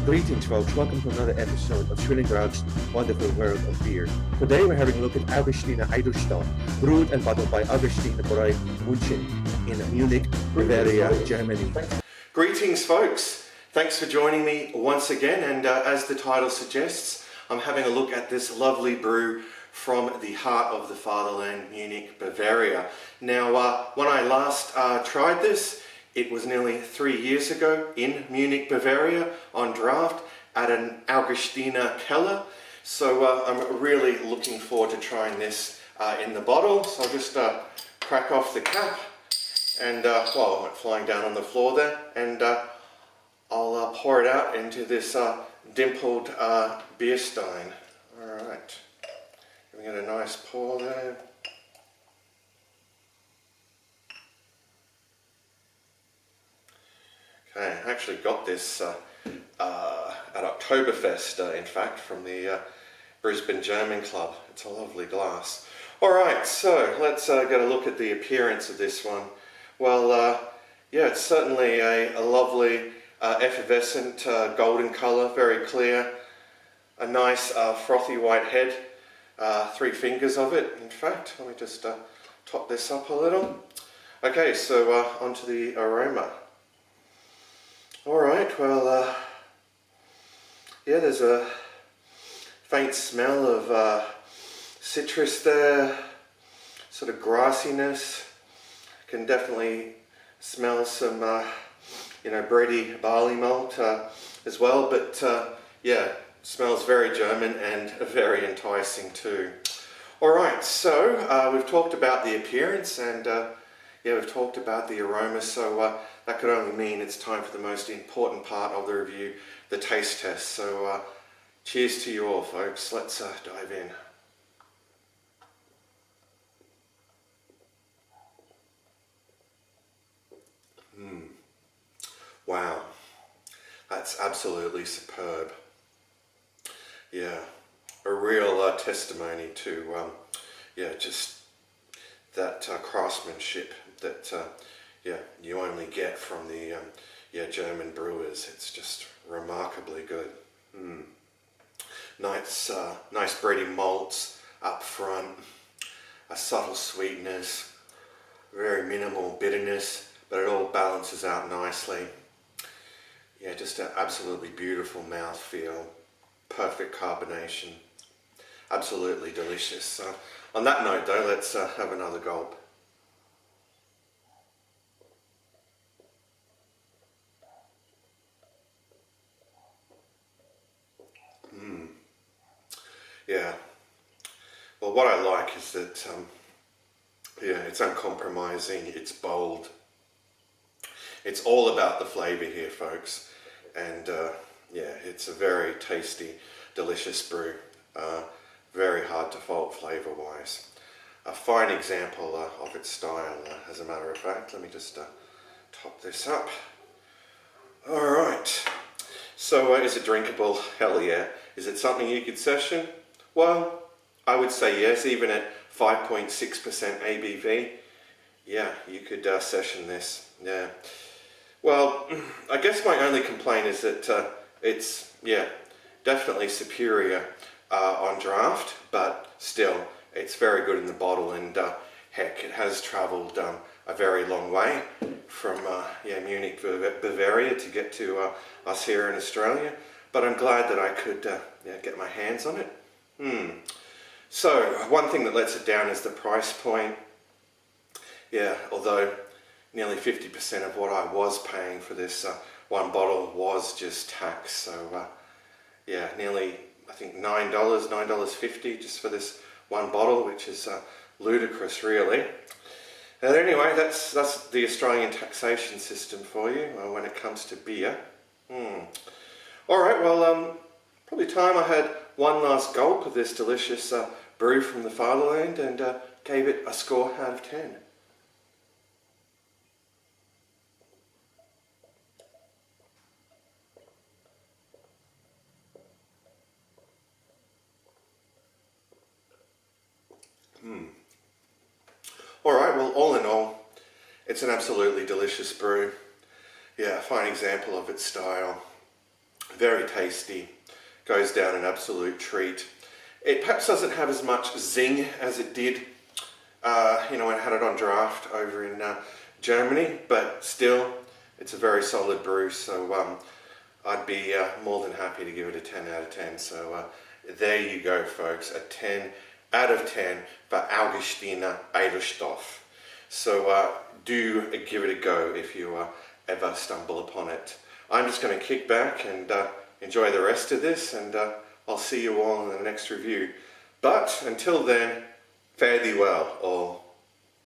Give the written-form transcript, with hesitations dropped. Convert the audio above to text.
Greetings folks, welcome to another episode of SwillinGrog's Wonderful World of Beer. Today we're having a look at Augustiner Edelstoff, brewed and bottled by Augustiner-Bräu, München in Munich, Bavaria, Germany. Greetings folks, thanks for joining me once again, and as the title suggests, I'm having a look at this lovely brew from the heart of the fatherland, Munich, Bavaria. Now when I last tried this, it was nearly 3 years ago in Munich, Bavaria on draft at an Augustiner Keller. So I'm really looking forward to trying this in the bottle. So I'll just crack off the cap and, well, it went flying down on the floor there, and I'll pour it out into this dimpled beer stein. Alright, giving it a nice pour there. I actually got this at Oktoberfest, in fact, from the Brisbane German Club. It's a lovely glass. Alright, so let's get a look at the appearance of this one. Well, yeah, it's certainly a lovely effervescent golden colour, very clear. A nice frothy white head, 3 fingers of it, in fact. Let me just top this up a little. Okay, so onto the aroma. Alright, well, yeah, there's a faint smell of citrus there, sort of grassiness. Can definitely smell some, you know, bready barley malt as well, but yeah, smells very German and very enticing too. Alright, so we've talked about the appearance and yeah, we've talked about the aroma, so that could only mean it's time for the most important part of the review, the taste test. So cheers to you all folks, let's dive in. Wow, that's absolutely superb. Yeah, a real testimony to yeah, just that craftsmanship that yeah, you only get from the yeah, German brewers. It's just remarkably good. Nice nice bready malts up front, a subtle sweetness, very minimal bitterness, but it all balances out nicely. Yeah, just an absolutely beautiful mouthfeel, perfect carbonation, absolutely delicious. On that note though, let's have another gulp. Yeah, well, what I like is that yeah, it's uncompromising, it's bold. It's all about the flavour here, folks, and yeah, it's a very tasty, delicious brew. Very hard to fault flavour-wise. A fine example of its style, as a matter of fact. Let me just top this up. Alright, so is it drinkable? Hell yeah. Is it something you could session? Well, I would say yes, even at 5.6% ABV. Yeah, you could session this, yeah. Well, I guess my only complaint is that it's, yeah, definitely superior on draft, but still, it's very good in the bottle, and heck, it has travelled a very long way from yeah, Munich, Bavaria to get to us here in Australia, but I'm glad that I could yeah, get my hands on it. So, one thing that lets it down is the price point. Yeah, although nearly 50% of what I was paying for this one bottle was just tax, so yeah, nearly, I think $9, $9.50 just for this one bottle, which is ludicrous really. And anyway, that's the Australian taxation system for you when it comes to beer. Alright, well, probably time I had one last gulp of this delicious brew from the fatherland, and gave it a score out of 10. Alright, well, all in all, it's an absolutely delicious brew. Yeah, a fine example of its style. Very tasty. Goes down an absolute treat. It perhaps doesn't have as much zing as it did, when I had it on draft over in Germany, but still, it's a very solid brew, so I'd be more than happy to give it a 10 out of 10. So there you go, folks, a 10 out of 10 for Augustiner Edelstoff. So do give it a go if you ever stumble upon it. I'm just going to kick back and enjoy the rest of this, and I'll see you all in the next review. But until then, fare thee well, all.